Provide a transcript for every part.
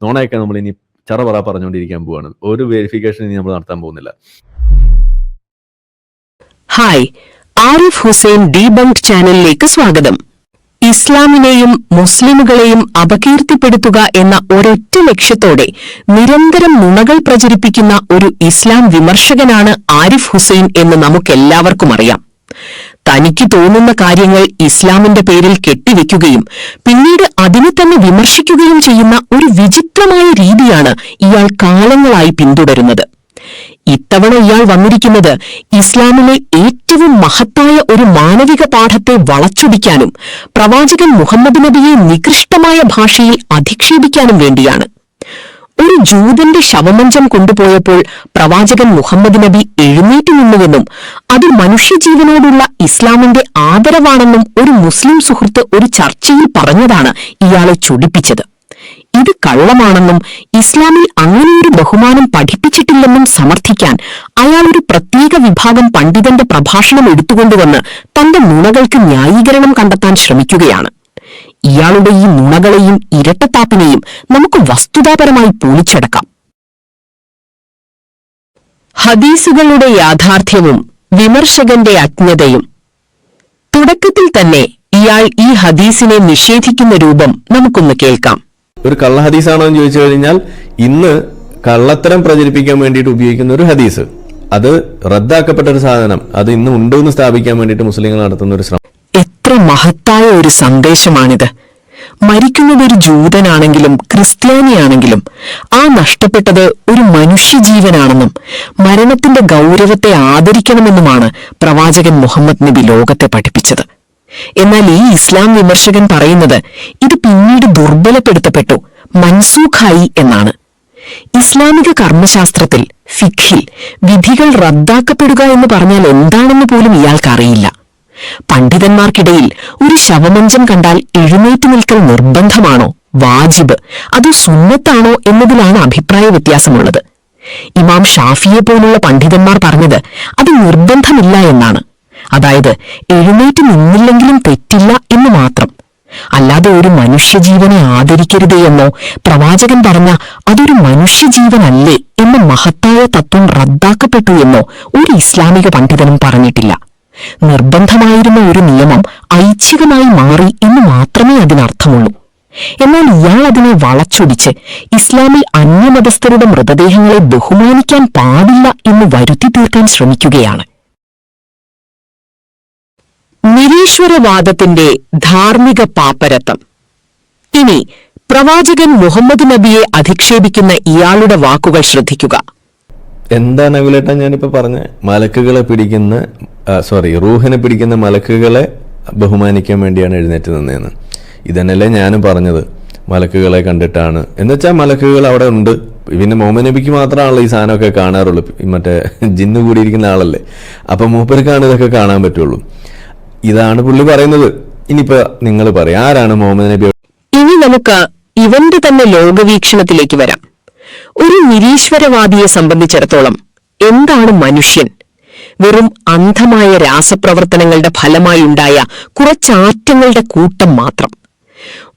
നോണയൊക്കെ നമ്മൾ ഇനി ചറപറ പറഞ്ഞുകൊണ്ടിരിക്കാൻ പോവാണ്. ഒരു വെരിഫിക്കേഷൻ ഇനി നമ്മൾ നടത്താൻ പോകുന്നില്ല. ഹായ്, ആരിഫ് ഹുസൈൻ ഡീബങ്ക്ഡ് ചാനലിലേക്ക് സ്വാഗതം. ഇസ്ലാമിനെയും മുസ്ലിമുകളെയും അപകീർത്തിപ്പെടുത്തുക എന്ന ഒരൊറ്റ ലക്ഷ്യത്തോടെ നിരന്തരം നുണകൾ പ്രചരിപ്പിക്കുന്ന ഒരു ഇസ്ലാം വിമർശകനാണ് ആരിഫ് ഹുസൈൻ എന്ന് നമുക്കെല്ലാവർക്കും അറിയാം. തനിക്ക് തോന്നുന്ന കാര്യങ്ങൾ ഇസ്ലാമിന്റെ പേരിൽ കെട്ടിവെക്കുകയും പിന്നീട് അതിനെ തന്നെ വിമർശിക്കുകയും ചെയ്യുന്ന ഒരു വിചിത്രമായ രീതിയാണ് ഇയാൾ കാലങ്ങളായി പിന്തുടരുന്നത്. ഇത്തവണ ഇയാൾ വന്നിരിക്കുന്നത് ഇസ്ലാമിലെ ഏറ്റവും മഹത്തായ ഒരു മാനവിക പാഠത്തെ വളച്ചൊടിക്കാനും പ്രവാചകൻ മുഹമ്മദ് നബിയെ നികൃഷ്ടമായ ഭാഷയിൽ അധിക്ഷേപിക്കാനും വേണ്ടിയാണ്. ഒരു ജൂതന്റെ ശവമഞ്ചം കൊണ്ടുപോയപ്പോൾ പ്രവാചകൻ മുഹമ്മദ് നബി എഴുന്നേറ്റ് നിന്നുവെന്നും അത് മനുഷ്യജീവനോടുള്ള ഇസ്ലാമിന്റെ ആദരവാണെന്നും ഒരു മുസ്ലിം സുഹൃത്ത് ഒരു ചർച്ചയിൽ പറഞ്ഞതാണ് ഇയാളെ ചൊടിപ്പിച്ചത്. ഇത് കള്ളമാണെന്നും ഇസ്ലാമിൽ അങ്ങനെയൊരു ബഹുമാനം പഠിപ്പിച്ചിട്ടില്ലെന്നും സമർത്ഥിക്കാൻ അയാൾ ഒരു പ്രത്യേക വിഭാഗം പണ്ഡിതന്റെ പ്രഭാഷണം എടുത്തുകൊണ്ടുവന്ന് തന്റെ നുണകൾക്ക് ന്യായീകരണം കണ്ടെത്താൻ ശ്രമിക്കുകയാണ്. ഇയാളുടെ ഈ നുണകളെയും ഇരട്ടത്താപ്പിനെയും നമുക്ക് വസ്തുതാപരമായി പൊളിച്ചടക്കാം. ഹദീസുകളുടെ യാഥാർത്ഥ്യവും വിമർശകന്റെ അജ്ഞതയും. തുടക്കത്തിൽ തന്നെ ഇയാൾ ഈ ഹദീസിനെ നിഷേധിക്കുന്ന രൂപം നമുക്കൊന്ന് കേൾക്കാം. ഒരു കള്ള ഹദീസാണോ എന്ന് ചോദിച്ചു കഴിഞ്ഞാൽ, ഇന്ന് കള്ളത്തരം പ്രചരിപ്പിക്കാൻ വേണ്ടിയിട്ട് ഉപയോഗിക്കുന്ന ഒരു ഹദീസ്, അത് റദ്ദാക്കപ്പെട്ട ഒരു സാധനം, അത് ഇന്ന് ഉണ്ടെന്ന് സ്ഥാപിക്കാൻ വേണ്ടിയിട്ട് മുസ്ലിങ്ങൾ നടത്തുന്ന ഒരു ശ്രമം. എത്ര മഹത്തായ ഒരു സന്ദേശമാണിത്! മരിക്കുന്നത് ഒരു ജൂതനാണെങ്കിലും ക്രിസ്ത്യാനിയാണെങ്കിലും ആ നഷ്ടപ്പെട്ടത് ഒരു മനുഷ്യജീവനാണെന്നും മരണത്തിന്റെ ഗൗരവത്തെ ആദരിക്കണമെന്നുമാണ് പ്രവാചകൻ മുഹമ്മദ് നബി ലോകത്തെ പഠിപ്പിച്ചത്. എന്നാൽ ഈ ഇസ്ലാം വിമർശകൻ പറയുന്നത് ഇത് പിന്നീട് ദുർബലപ്പെടുത്തപ്പെട്ടു, മൻസൂഖായി എന്നാണ്. ഇസ്ലാമിക കർമ്മശാസ്ത്രത്തിൽ, ഫിഖിൽ വിധികൾ റദ്ദാക്കപ്പെടുക എന്ന് പറഞ്ഞാൽ എന്താണെന്ന് പോലും ഇയാൾക്കറിയില്ല. പണ്ഡിതന്മാർക്കിടയിൽ ഒരു ശവമഞ്ചം കണ്ടാൽ എഴുന്നേറ്റ് നിൽക്കൽ നിർബന്ധമാണോ, വാജിബ്, അതോ സുന്നത്താണോ എന്നതിലാണ് അഭിപ്രായ വ്യത്യാസമുള്ളത്. ഇമാം ഷാഫിയെ പോലുള്ള പണ്ഡിതന്മാർ പറഞ്ഞത് അത് നിർബന്ധമില്ല എന്നാണ്. അതായത് എഴുന്നേറ്റ് നിന്നില്ലെങ്കിലും തെറ്റില്ല എന്ന് മാത്രം. അല്ലാതെ ഒരു മനുഷ്യജീവനെ ആദരിക്കരുതേ എന്നോ പ്രവാചകൻ പറഞ്ഞ അതൊരു മനുഷ്യജീവനല്ലേ എന്ന മഹത്തായ തത്വം റദ്ദാക്കപ്പെട്ടു എന്നോ ഒരു ഇസ്ലാമിക പണ്ഡിതനും പറഞ്ഞിട്ടില്ല. നിർബന്ധമായിരുന്ന ഒരു നിയമം ഐച്ഛികമായി മാറി എന്ന് മാത്രമേ അതിനർത്ഥമുള്ളൂ. എന്നാൽ ഇയാൾ അതിനെ വളച്ചൊടിച്ച് ഇസ്ലാമിൽ അന്യമതസ്ഥരുടെ മൃതദേഹങ്ങളെ ബഹുമാനിക്കാൻ പാടില്ല എന്ന് വരുത്തി തീർക്കാൻ ശ്രമിക്കുകയാണ്. നിരീശ്വരവാദത്തിന്റെ ധാർമ്മിക പാപ്പരത്തം. ഇനി പ്രവാചകൻ മുഹമ്മദ് നബിയെ അധിക്ഷേപിക്കുന്ന ഇയാളുടെ വാക്കുകൾ ശ്രദ്ധിക്കുക. എന്താണ് അവിലേട്ടാ ഞാനിപ്പോ പറഞ്ഞ മലക്കുകളെ പിടിക്കുന്ന റൂഹിനെ പിടിക്കുന്ന മലക്കുകളെ ബഹുമാനിക്കാൻ വേണ്ടിയാണ് എഴുന്നേറ്റ് നിന്നതെന്ന്. ഇതന്നല്ലേ ഞാനും പറഞ്ഞത്, മലക്കുകളെ കണ്ടിട്ടാണ്. എന്നുവെച്ചാൽ മലക്കുകൾ അവിടെ ഉണ്ട്. പിന്നെ മുഹമ്മദ് നബിക്ക് മാത്രമാണല്ലോ ഈ സാധനമൊക്കെ കാണാറുള്ളൂ, മറ്റേ ജിന്ന് കൂടിയിരിക്കുന്ന ആളല്ലേ, അപ്പൊ മൂപ്പർക്കാണ് ഇതൊക്കെ കാണാൻ പറ്റുള്ളൂ. ഇതാണ് പുള്ളി പറയുന്നത്. ഇനിയിപ്പോ നിങ്ങൾ പറയാം, ആരാണ് മുഹമ്മദ് നബി? ഇനി നമുക്ക് ഇവന്റെ തന്നെ ലോകവീക്ഷണത്തിലേക്ക് വരാം. ഒരു നിരീശ്വരവാദിയെ സംബന്ധിച്ചിടത്തോളം എന്താണ് മനുഷ്യൻ? വെറും അന്ധമായ രാസപ്രവർത്തനങ്ങളുടെ ഫലമായുണ്ടായ കുറച്ചാറ്റങ്ങളുടെ കൂട്ടം മാത്രം.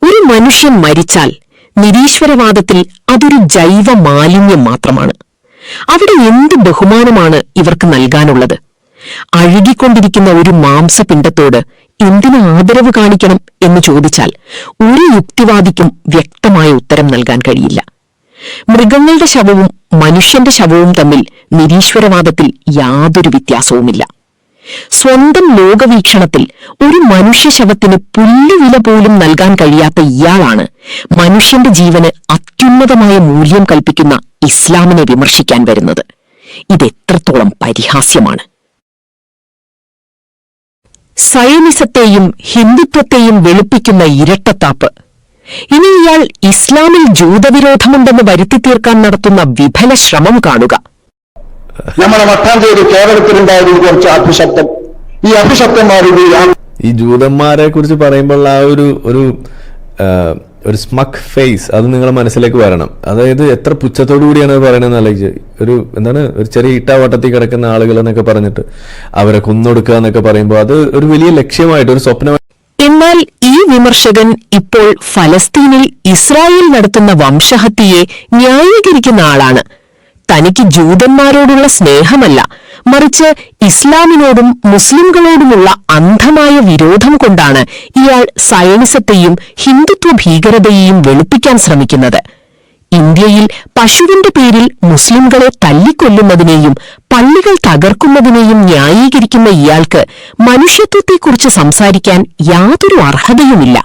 ഒരു മനുഷ്യൻ മരിച്ചാൽ നിരീശ്വരവാദത്തിൽ അതൊരു ജൈവ മാലിന്യം മാത്രമാണ്. അവിടെ എന്ത് ബഹുമാനമാണ് ഇവർക്ക് നൽകാനുള്ളത്? അഴുകിക്കൊണ്ടിരിക്കുന്ന ഒരു മാംസപിണ്ഡത്തോട് എന്തിനു ആദരവ് കാണിക്കണം എന്ന് ചോദിച്ചാൽ ഒരു യുക്തിവാദിക്കും വ്യക്തമായ ഉത്തരം നൽകാൻ കഴിയില്ല. മൃഗങ്ങളുടെ ശവവും മനുഷ്യന്റെ ശവവും തമ്മിൽ നിരീശ്വരവാദത്തിൽ യാതൊരു വ്യത്യാസവുമില്ല. സ്വന്തം ലോകവീക്ഷണത്തിൽ ഒരു മനുഷ്യ ശവത്തിന് പുല്ലുവില പോലും നൽകാൻ കഴിയാത്ത ഇയാളാണ് മനുഷ്യന്റെ ജീവന് അത്യുന്നതമായ മൂല്യം കൽപ്പിക്കുന്ന ഇസ്ലാമിനെ വിമർശിക്കാൻ വരുന്നത്. ഇതെത്രത്തോളം പരിഹാസ്യമാണ്! സയനിസത്തെയും ഹിന്ദുത്വത്തെയും വെളുപ്പിക്കുന്ന ഇരട്ടത്താപ്പ്. ഇനി ഇയാൾ ഇസ്ലാമിൽ ജൂതവിരോധമുണ്ടെന്ന് വരുത്തി തീർക്കാൻ നടത്തുന്ന വിഫല ശ്രമം കാണുക. നമ്മുടെ മട്ടാഞ്ചേരി കേരളത്തിലുണ്ടായിരുന്ന കുറച്ച് അഭിശബ്ദം, ഈ അഭിശബ്ദന്മാർ ഈ ജൂതന്മാരെ കുറിച്ച് പറയുമ്പോൾ ആ ഒരു സ്മക്ക് ഫേസ് അത് നിങ്ങളുടെ മനസ്സിലേക്ക് വരണം. അതായത് എത്ര പുച്ഛത്തോടു കൂടിയാണ് പറയണെന്ന് ആലോചിച്ച്. ഒരു ചെറിയ ഇട്ടാവട്ടത്തിൽ കിടക്കുന്ന ആളുകൾ എന്നൊക്കെ പറഞ്ഞിട്ട് അവരെ കൊന്നൊടുക്കുക എന്നൊക്കെ പറയുമ്പോൾ അത് ഒരു വലിയ ലക്ഷ്യമായിട്ട്, ഒരു സ്വപ്നമായിട്ട്. എന്നാൽ ഈ വിമർശകൻ ഇപ്പോൾ ഫലസ്തീനിൽ ഇസ്രായേൽ നടത്തുന്ന വംശഹത്യയെ ന്യായീകരിക്കുന്ന ആളാണ്. തനിക്ക് ജൂതന്മാരോടുള്ള സ്നേഹമല്ല, മറിച്ച് ഇസ്ലാമിനോടും മുസ്ലിംകളോടുമുള്ള അന്ധമായ വിരോധം കൊണ്ടാണ് ഇയാൾ സയനിസത്തെയും ഹിന്ദുത്വ ഭീകരതയെയും വെളുപ്പിക്കാൻ ശ്രമിക്കുന്നത്. ഇന്ത്യയിൽ പശുവിന്റെ പേരിൽ മുസ്ലിംകളെ തല്ലിക്കൊല്ലുന്നതിനെയും പള്ളികൾ തകർക്കുന്നതിനെയും ന്യായീകരിക്കുന്ന ഇയാൾക്ക് മനുഷ്യത്വത്തെക്കുറിച്ച് സംസാരിക്കാൻ യാതൊരു അർഹതയുമില്ല.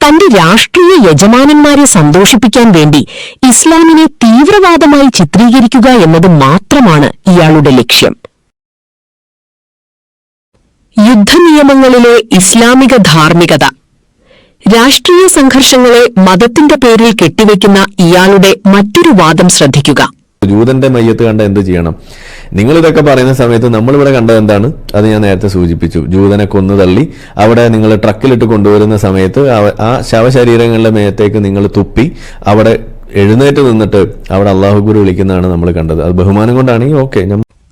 തന്റെ രാഷ്ട്രീയ യജമാനന്മാരെ സന്തോഷിപ്പിക്കാൻ വേണ്ടി ഇസ്ലാമിനെ തീവ്രവാദമായി ചിത്രീകരിക്കുക എന്നത് മാത്രമാണ് ഇയാളുടെ ലക്ഷ്യം. യുദ്ധനിയമങ്ങളിലെ ഇസ്ലാമിക ധാർമ്മികത. രാഷ്ട്രീയ സംഘർഷങ്ങളെ മതത്തിന്റെ പേരിൽ കെട്ടിവെക്കുന്ന ഇയാളുടെ മറ്റൊരു വാദം ശ്രദ്ധിക്കുക. ജൂതന്റെ മയ്യത്ത് കണ്ട എന്ത് ചെയ്യണം? നിങ്ങൾ ഇതൊക്കെ പറയുന്ന സമയത്ത് നമ്മളിവിടെ കണ്ടത് എന്താണ്? അത് ഞാൻ നേരത്തെ സൂചിപ്പിച്ചു. ജൂതനെ കൊന്നു തള്ളി അവിടെ നിങ്ങൾ ട്രക്കിലിട്ട് കൊണ്ടുവരുന്ന സമയത്ത് ആ ശവശരീരങ്ങളുടെ മേത്തേക്ക് നിങ്ങൾ തുപ്പി അവിടെ എഴുന്നേറ്റ് നിന്നിട്ട് അവിടെ അള്ളാഹു ഗുരു വിളിക്കുന്നതാണ് നമ്മൾ കണ്ടത്. അത് ബഹുമാനം കൊണ്ടാണെങ്കിൽ ഓക്കെ.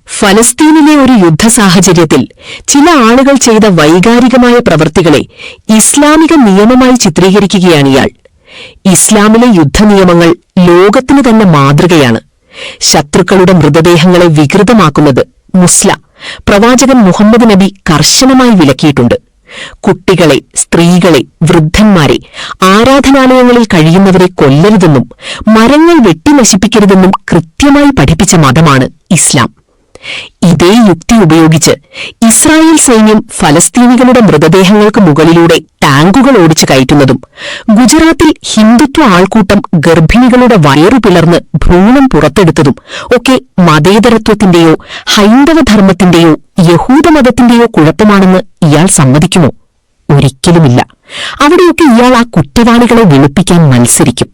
ഫലസ്തീനിലെ ഒരു യുദ്ധ സാഹചര്യത്തിൽ ചില ആളുകൾ ചെയ്ത വൈകാരികമായ പ്രവൃത്തികളെ ഇസ്ലാമിക നിയമമായി ചിത്രീകരിക്കുകയാണ് ഇയാൾ. ഇസ്ലാമിലെ യുദ്ധനിയമങ്ങൾ ലോകത്തിന് തന്നെ മാതൃകയാണ്. ശത്രുക്കളുടെ മൃതദേഹങ്ങളെ വികൃതമാക്കുന്നത് മുസ്ല പ്രവാചകൻ മുഹമ്മദ് നബി കർശനമായി വിലക്കിയിട്ടുണ്ട്. കുട്ടികളെ, സ്ത്രീകളെ, വൃദ്ധന്മാരെ, ആരാധനാലയങ്ങളിൽ കഴിയുന്നവരെ കൊല്ലരുതെന്നും മരങ്ങൾ വെട്ടിനശിപ്പിക്കരുതെന്നും കൃത്യമായി പഠിപ്പിച്ച മതമാണ് ഇസ്ലാം. ഇതേ യുക്തി ഉപയോഗിച്ച് ഇസ്രായേൽ സൈന്യം ഫലസ്തീനികളുടെ മൃതദേഹങ്ങൾക്ക് മുകളിലൂടെ ടാങ്കുകൾ ഓടിച്ചു കയറ്റുന്നതും ഗുജറാത്തിൽ ഹിന്ദുത്വ ആൾക്കൂട്ടം ഗർഭിണികളുടെ വയറു പിളർന്ന് ഭ്രൂണം പുറത്തെടുത്തതും ഒക്കെ മതേതരത്വത്തിന്റെയോ ഹൈന്ദവധർമ്മത്തിന്റെയോ യഹൂദമതത്തിന്റെയോ കുഴപ്പമാണെന്ന് ഇയാൾ സമ്മതിക്കുമോ? ഒരിക്കലുമില്ല. അവിടെയൊക്കെ ഇയാൾ ആ കുറ്റവാളികളെ വെളുപ്പിക്കാൻ മത്സരിക്കും.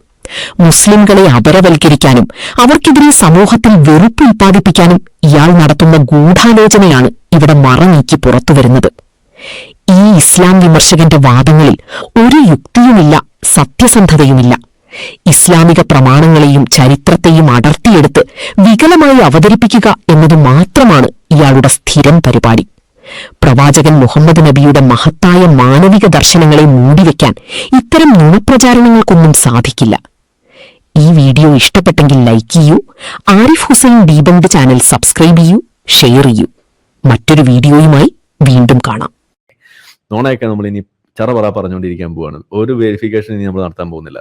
മുസ്ലിംകളെ അപരവൽക്കരിക്കാനും അവർക്കെതിരെ സമൂഹത്തിൽ വെറുപ്പ് ഉൽപ്പാദിപ്പിക്കാനും ഇയാൾ നടത്തുന്ന ഗൂഢാലോചനയാണ് ഇവിടെ മറനീക്കി പുറത്തുവരുന്നത്. ഈ ഇസ്ലാം വിമർശകന്റെ വാദങ്ങളിൽ ഒരു യുക്തിയുമില്ല, സത്യസന്ധതയുമില്ല. ഇസ്ലാമിക പ്രമാണങ്ങളെയും ചരിത്രത്തെയും അടർത്തിയെടുത്ത് വികലമായി അവതരിപ്പിക്കുക എന്നത് മാത്രമാണ് ഇയാളുടെ സ്ഥിരം പരിപാടി. പ്രവാചകൻ മുഹമ്മദ് നബിയുടെ മഹത്തായ മാനവിക ദർശനങ്ങളെ മൂടിവെക്കാൻ ഇത്തരം നുണപ്രചാരണങ്ങൾക്കൊന്നും സാധിക്കില്ല. ഈ വീഡിയോ ഇഷ്ടപ്പെട്ടെങ്കിൽ ലൈക്ക് ചെയ്യൂ, ആരിഫ് ഹുസൈൻ ദീപന്ത് ചാനൽ സബ്സ്ക്രൈബ് ചെയ്യൂ, ഷെയർ ചെയ്യൂ. മറ്റൊരു വീഡിയോയുമായി വീണ്ടും കാണാം. നോണയൊക്കെ നമ്മൾ ഇനി ചറപറ പറഞ്ഞുകൊണ്ടിരിക്കാൻ പോവാണ്. ഒരു വെരിഫിക്കേഷൻ ഇനി നമ്മൾ നടത്താൻ പോകുന്നില്ല.